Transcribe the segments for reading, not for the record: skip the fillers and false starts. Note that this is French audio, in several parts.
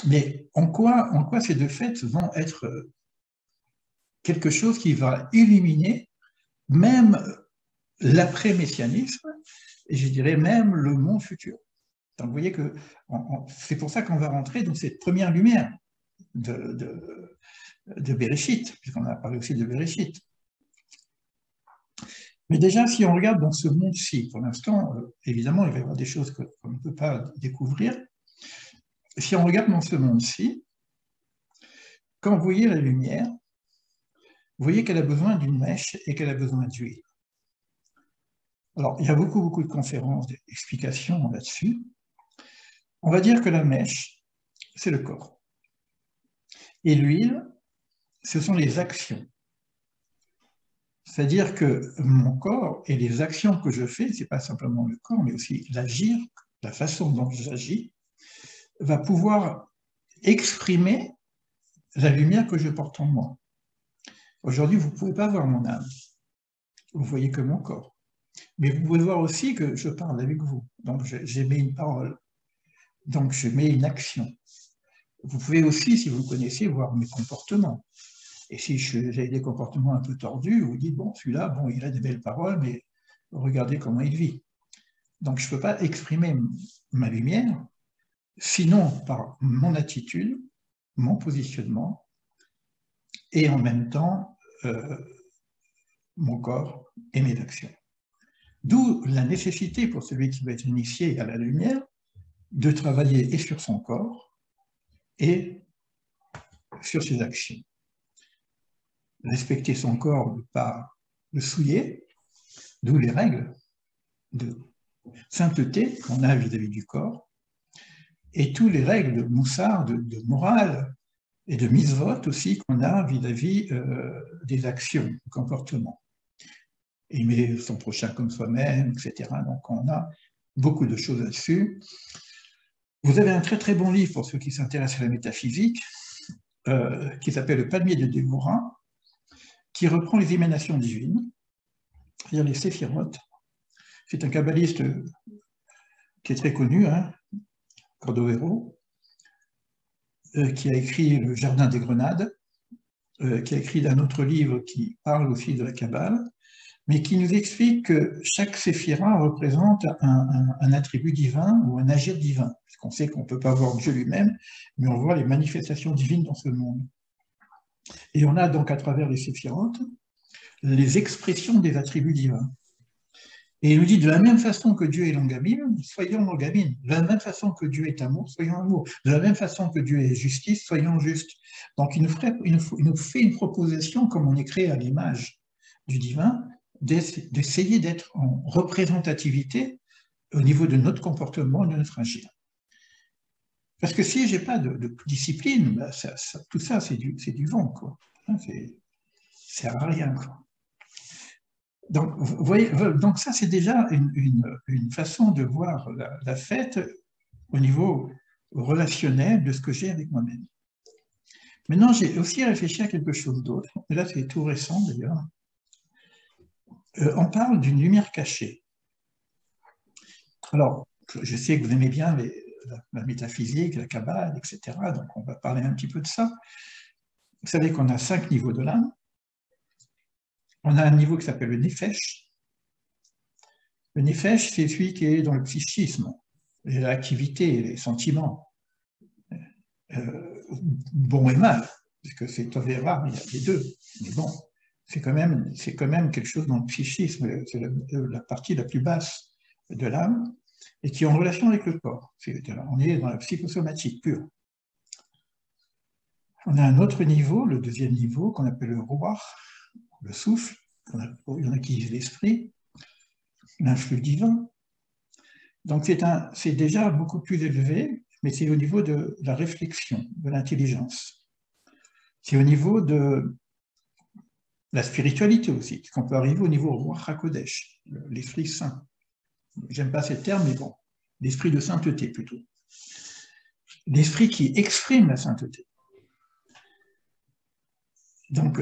Mais en quoi ces deux faits vont être quelque chose qui va illuminer même l'après-messianisme, et je dirais même le monde futur. Donc vous voyez que c'est pour ça qu'on va rentrer dans cette première lumière de Bereshit, puisqu'on a parlé aussi de Bereshit. Mais déjà, si on regarde dans ce monde-ci, pour l'instant, évidemment, il va y avoir des choses qu'on ne peut pas découvrir. Si on regarde dans ce monde-ci, quand vous voyez la lumière, vous voyez qu'elle a besoin d'une mèche et qu'elle a besoin d'huile. Alors, il y a beaucoup de conférences, d'explications là-dessus. On va dire que la mèche, c'est le corps. Et l'huile, ce sont les actions. C'est-à-dire que mon corps et les actions que je fais, ce n'est pas simplement le corps, mais aussi l'agir, la façon dont j'agis, va pouvoir exprimer la lumière que je porte en moi. Aujourd'hui, vous ne pouvez pas voir mon âme. Vous voyez que mon corps. Mais vous pouvez voir aussi que je parle avec vous. Donc, j'émets une parole. Donc, je mets une action. Vous pouvez aussi, si vous me connaissez, voir mes comportements. Et si j'ai des comportements un peu tordus, vous dites, bon, celui-là, bon, il a des belles paroles, mais regardez comment il vit. Donc, je ne peux pas exprimer ma lumière, sinon par mon attitude, mon positionnement, et en même temps, mon corps et mes actions. D'où la nécessité pour celui qui va être initié à la lumière de travailler et sur son corps et sur ses actions. Respecter son corps, ne pas le souiller, d'où les règles de sainteté qu'on a vis-à-vis du corps, et toutes les règles de moussard, de morale et de mitzvot aussi qu'on a vis-à-vis des actions, du comportement. Aimer son prochain comme soi-même, etc. Donc on a beaucoup de choses là-dessus. Vous avez un très bon livre pour ceux qui s'intéressent à la métaphysique, qui s'appelle Le Palmier de Démorin, qui reprend les émanations divines, c'est-à-dire les séphirotes. C'est un kabbaliste qui est très connu, hein, Cordovero, qui a écrit Le Jardin des Grenades, qui a écrit un autre livre qui parle aussi de la Kabbale, mais qui nous explique que chaque séphira représente un attribut divin ou un agir divin. Parce qu'on sait qu'on ne peut pas voir Dieu lui-même, mais on voit les manifestations divines dans ce monde. Et on a donc à travers les séphirotes les expressions des attributs divins. Et il nous dit, de la même façon que Dieu est longamine, soyons longamines. De la même façon que Dieu est amour, soyons amour. De la même façon que Dieu est justice, soyons justes. Donc il nous fait une proposition, comme on est créé à l'image du divin, d'essayer d'être en représentativité au niveau de notre comportement et de notre agir. Parce que si je n'ai pas de discipline, ben tout ça, c'est du vent, quoi. Ça sert à rien, quoi. Donc, vous voyez, donc ça, c'est déjà une façon de voir la fête au niveau relationnel de ce que j'ai avec moi-même. Maintenant, j'ai aussi réfléchi à quelque chose d'autre. Là, c'est tout récent, d'ailleurs. On parle d'une lumière cachée. Alors, je sais que vous aimez bien la métaphysique, la Kabbale, etc. Donc, on va parler un petit peu de ça. Vous savez qu'on a 5 niveaux de l'âme. On a un niveau qui s'appelle le Nefesh. Le Nefesh, c'est celui qui est dans le psychisme, l'activité, les sentiments, bon et mal, parce que c'est Tovera, il y a les deux. Mais bon, c'est quand même quelque chose dans le psychisme, c'est la partie la plus basse de l'âme, et qui est en relation avec le corps. On est dans la psychosomatique pure. On a un autre niveau, le deuxième niveau, qu'on appelle le Ruach, le souffle, il y en a qui disent l'esprit, l'influx divin. Donc c'est déjà beaucoup plus élevé, mais c'est au niveau de la réflexion, de l'intelligence. C'est au niveau de la spiritualité aussi, qu'on peut arriver au niveau Ruach HaKodesh, l'esprit saint. J'aime pas ce terme, mais bon, l'esprit de sainteté plutôt. L'esprit qui exprime la sainteté. Donc,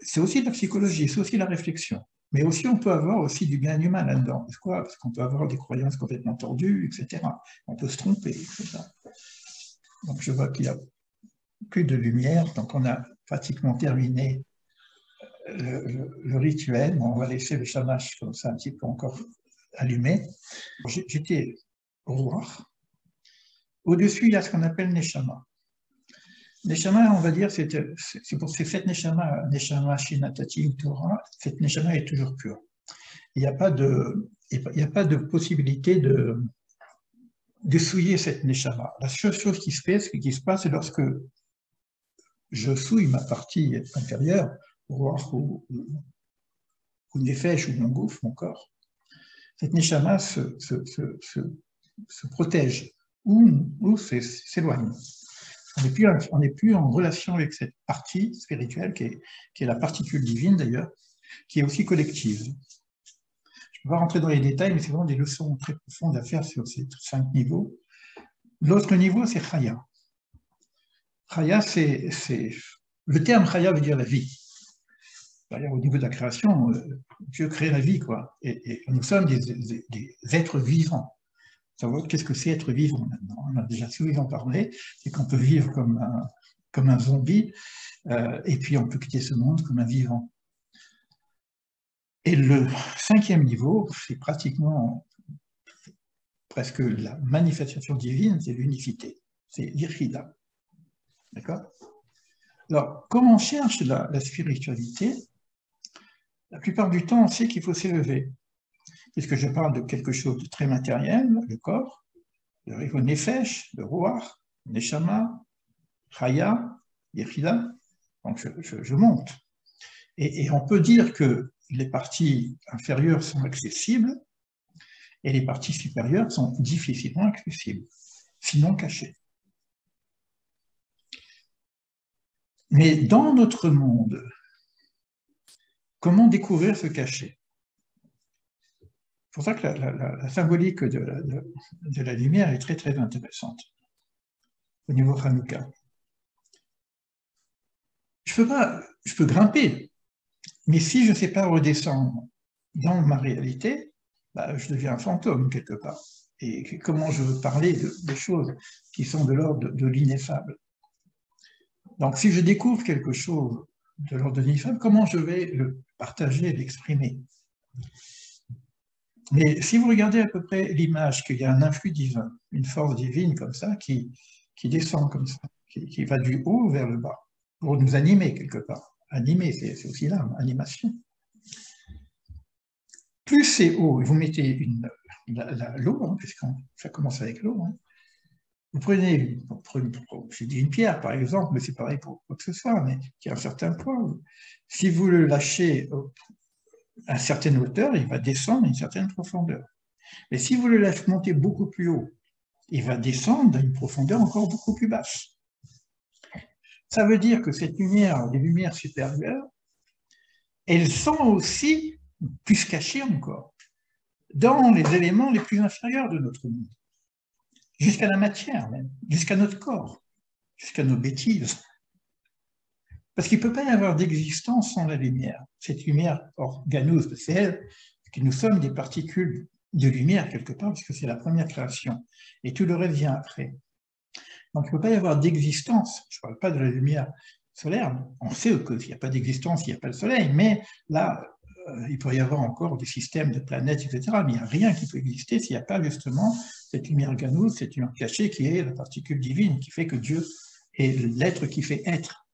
c'est aussi de la psychologie, c'est aussi la réflexion. Mais aussi, on peut avoir aussi du bien humain là-dedans. Pourquoi? Parce qu'on peut avoir des croyances complètement tordues, etc. On peut se tromper, etc. Donc je vois qu'il n'y a plus de lumière, donc on a pratiquement terminé le rituel. Bon, on va laisser le shamash comme ça un petit peu encore allumé. J'étais au revoir. Au-dessus, il y a ce qu'on appelle Neshama. Neshama, on va dire, c'est pour cette Neshama, Neshama Shinatati Torah, cette Neshama est toujours pure. Il n'y a pas de possibilité de souiller cette Neshama. La seule chose qui se passe, c'est lorsque je souille ma partie inférieure, ou Nefesh, ou mon gouffre, mon corps. Cette Neshama se protège ou s'éloigne. On n'est plus en relation avec cette partie spirituelle qui est la particule divine d'ailleurs, qui est aussi collective. Je ne vais pas rentrer dans les détails, mais c'est vraiment des leçons très profondes à faire sur ces 5 niveaux. L'autre niveau, c'est Chaya. Chaya, le terme Chaya veut dire la vie. D'ailleurs, au niveau de la création, Dieu crée la vie, quoi. Et nous sommes des êtres vivants. Savoir qu'est-ce que c'est être vivant maintenant. On a déjà souvent parlé, c'est qu'on peut vivre comme un zombie, et puis on peut quitter ce monde comme un vivant. Et le 5e niveau, c'est pratiquement presque la manifestation divine, c'est l'unicité, c'est l'irhida. D'accord? Alors, quand on cherche la spiritualité, la plupart du temps, on sait qu'il faut s'élever. Puisque je parle de quelque chose de très matériel, le corps, le nefesh, le roar, neshama, chaya, yechida, donc je monte. Et on peut dire que les parties inférieures sont accessibles et les parties supérieures sont difficilement accessibles, sinon cachées. Mais dans notre monde, comment découvrir ce cachet? C'est pour ça que la symbolique de la lumière est très très intéressante au niveau Hanouka. Je peux grimper, mais si je ne sais pas redescendre dans ma réalité, bah, je deviens un fantôme quelque part. Et comment je veux parler des choses qui sont de l'ordre de l'ineffable? Donc si je découvre quelque chose de l'ordre de l'ineffable, comment je vais le partager, l'exprimer? Mais si vous regardez à peu près l'image, qu'il y a un influx divin, une force divine comme ça, qui descend comme ça, qui va du haut vers le bas, pour nous animer quelque part. Animer, c'est aussi là, animation. Plus c'est haut, vous mettez l'eau, hein, puisque ça commence avec l'eau, hein. Vous prenez, j'ai dit une pierre par exemple, mais c'est pareil pour quoi que ce soit, mais qui a un certain poids. Si vous le lâchez à une certaine hauteur, il va descendre à une certaine profondeur. Mais si vous le laissez monter beaucoup plus haut, il va descendre à une profondeur encore beaucoup plus basse. Ça veut dire que cette lumière, les lumières supérieures, elles sont aussi plus cachées encore dans les éléments les plus inférieurs de notre monde, jusqu'à la matière même, jusqu'à notre corps, jusqu'à nos bêtises. Parce qu'il ne peut pas y avoir d'existence sans la lumière. Cette lumière organeuse, c'est elle, que nous sommes des particules de lumière quelque part, parce que c'est la première création, et tout le reste vient après. Donc il ne peut pas y avoir d'existence, je ne parle pas de la lumière solaire, on sait qu'il n'y a pas d'existence, il n'y a pas de soleil, mais là, il pourrait y avoir encore des systèmes de planètes, etc., mais il n'y a rien qui peut exister s'il n'y a pas justement cette lumière organeuse, cette lumière cachée qui est la particule divine, qui fait que Dieu est l'être qui fait être.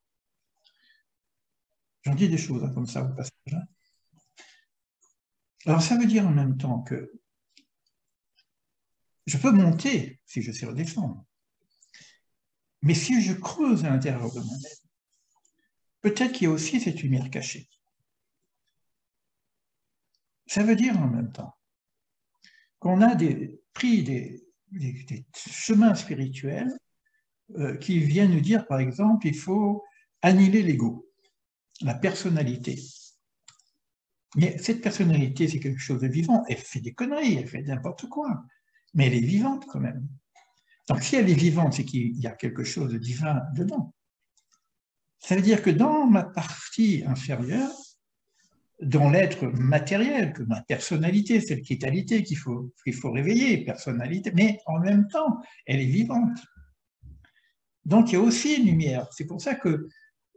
J'en dis des choses comme ça au passage. Alors ça veut dire en même temps que je peux monter si je sais redescendre. Mais si je creuse à l'intérieur de moi-même, peut-être qu'il y a aussi cette lumière cachée. Ça veut dire en même temps qu'on a pris des chemins spirituels qui viennent nous dire, par exemple, il faut annihiler l'ego, la personnalité. Mais cette personnalité, c'est quelque chose de vivant. Elle fait des conneries, elle fait n'importe quoi, mais elle est vivante quand même. Donc si elle est vivante, c'est qu'il y a quelque chose de divin dedans. Ça veut dire que dans ma partie inférieure, dans l'être matériel, que ma personnalité, c'est la vitalité qu'il faut réveiller, personnalité, mais en même temps, elle est vivante. Donc il y a aussi une lumière. C'est pour ça que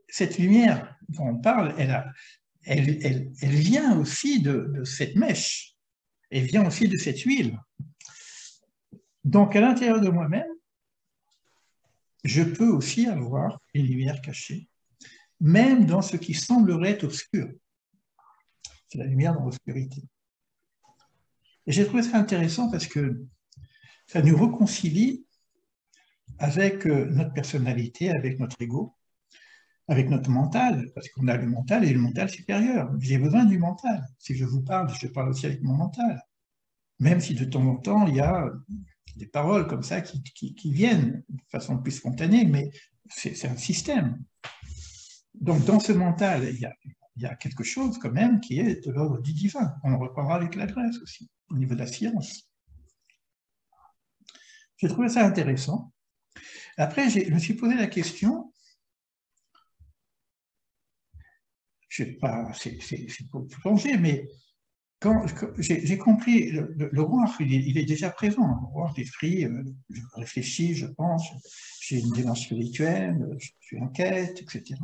cette lumière dont on parle, elle vient aussi de cette mèche, elle vient aussi de cette huile. Donc à l'intérieur de moi-même, je peux aussi avoir une lumière cachée, même dans ce qui semblerait obscur. C'est la lumière dans l'obscurité. Et j'ai trouvé ça intéressant parce que ça nous réconcilie avec notre personnalité, avec notre ego, avec notre mental, parce qu'on a le mental et le mental supérieur. J'ai besoin du mental. Si je vous parle, je parle aussi avec mon mental. Même si de temps en temps, il y a des paroles comme ça qui viennent de façon plus spontanée, mais c'est un système. Donc, dans ce mental, il y a quelque chose quand même qui est de l'ordre du divin. On en reparlera avec la Grèce aussi, au niveau de la science. J'ai trouvé ça intéressant. Après, je me suis posé la question, je sais pas, c'est pour plonger, mais quand j'ai compris, le roi, il est déjà présent, le roi d'esprit, je réfléchis, je pense, j'ai une démarche spirituelle, je suis en quête, etc.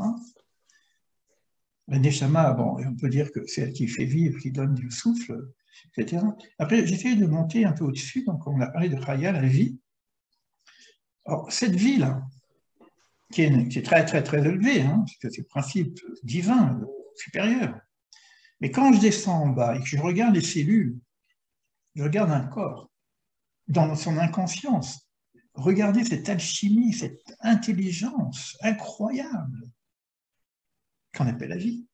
La Neshama, bon, on peut dire que c'est elle qui fait vivre, qui donne du souffle, etc. Après, j'essaie de monter un peu au-dessus, donc on a parlé de Chaya, la vie. Alors, cette vie-là, qui est très, très, très élevée, hein, parce que c'est le principe divin, supérieur. Mais quand je descends en bas et que je regarde les cellules, je regarde un corps, dans son inconscience, regardez cette alchimie, cette intelligence incroyable qu'on appelle la vie.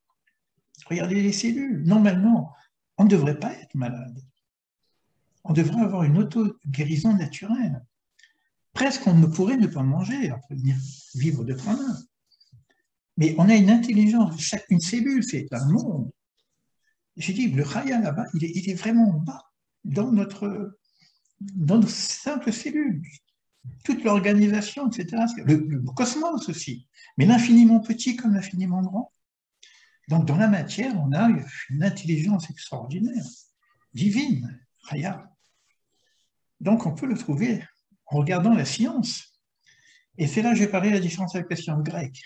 Regardez les cellules. Normalement, on ne devrait pas être malade. On devrait avoir une auto-guérison naturelle. Presque on ne pourrait ne pas manger, on peut venir vivre de train. Mais on a une intelligence, une cellule, c'est un monde. J'ai dit, le Chaya là-bas, il est vraiment bas dans nos simples cellules. Toute l'organisation, etc. Le cosmos aussi, mais l'infiniment petit comme l'infiniment grand. Donc dans la matière, on a une intelligence extraordinaire, divine, Chaya. Donc on peut le trouver en regardant la science. Et c'est là que j'ai parlé de la différence avec la science grecque.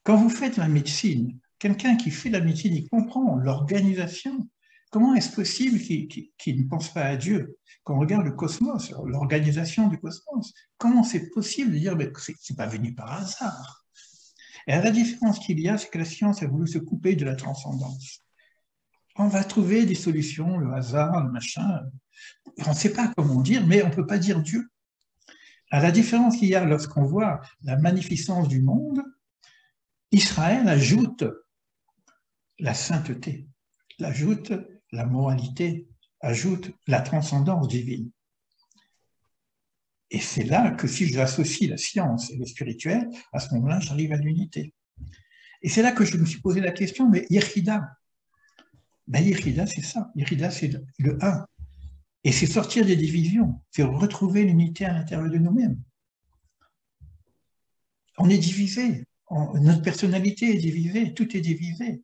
Quand vous faites la médecine, quelqu'un qui fait la médecine, il comprend l'organisation. Comment est-ce possible qu'il ne pense pas à Dieu? Quand on regarde le cosmos, l'organisation du cosmos, comment c'est possible de dire que c'est pas venu par hasard? Et la différence qu'il y a, c'est que la science a voulu se couper de la transcendance. On va trouver des solutions, le hasard, le machin. On ne sait pas comment dire, mais on ne peut pas dire Dieu. À la différence qu'il y a lorsqu'on voit la magnificence du monde, Israël ajoute la sainteté, ajoute la moralité, ajoute la transcendance divine. Et c'est là que si j'associe la science et le spirituel, à ce moment-là, j'arrive à l'unité. Et c'est là que je me suis posé la question, mais Yechida, ben Yechida, c'est ça. Yechida, c'est le un. Et c'est sortir des divisions, c'est retrouver l'unité à l'intérieur de nous-mêmes. On est divisé, notre personnalité est divisée, tout est divisé.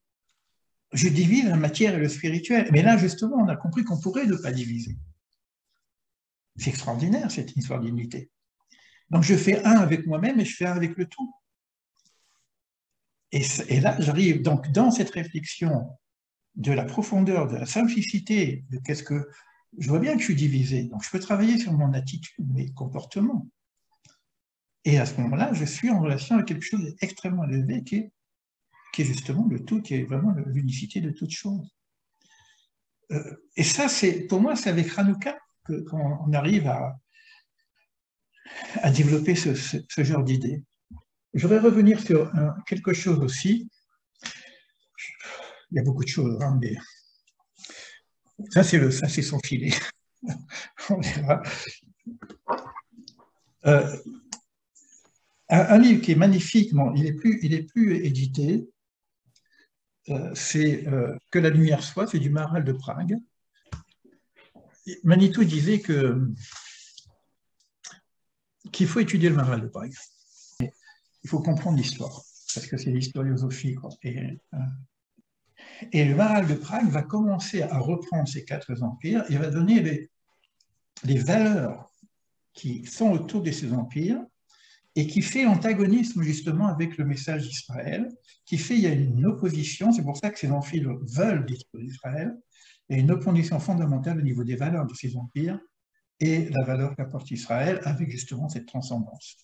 Je divise la matière et le spirituel. Mais là, justement, on a compris qu'on pourrait ne pas diviser. C'est extraordinaire, cette histoire d'unité. Donc, je fais un avec moi-même et je fais un avec le tout. Et là, j'arrive donc dans cette réflexion de la profondeur, de la simplicité, de qu'est-ce que... Je vois bien que je suis divisé, donc je peux travailler sur mon attitude, mes comportements. Et à ce moment-là, je suis en relation avec quelque chose d'extrêmement élevé qui est justement le tout, qui est vraiment l'unicité de toute chose. Et ça, pour moi, c'est avec Hanouka qu'on arrive à développer ce genre d'idée. Je voudrais revenir sur quelque chose aussi. Il y a beaucoup de choses, hein, mais ça, c'est son filet. On verra. Un livre qui est magnifique, bon, il est plus édité, c'est Que la lumière soit, c'est du Maharal de Prague. Manitou disait qu'il faut étudier le Maharal de Prague. Il faut comprendre l'histoire, parce que c'est l'historiosophie. Et le Maharal de Prague va commencer à reprendre ces quatre empires et va donner les valeurs qui sont autour de ces empires et qui fait antagonisme justement avec le message d'Israël, qui fait il y a une opposition, c'est pour ça que ces empires veulent détruire Israël, il y a une opposition fondamentale au niveau des valeurs de ces empires et la valeur qu'apporte Israël avec justement cette transcendance.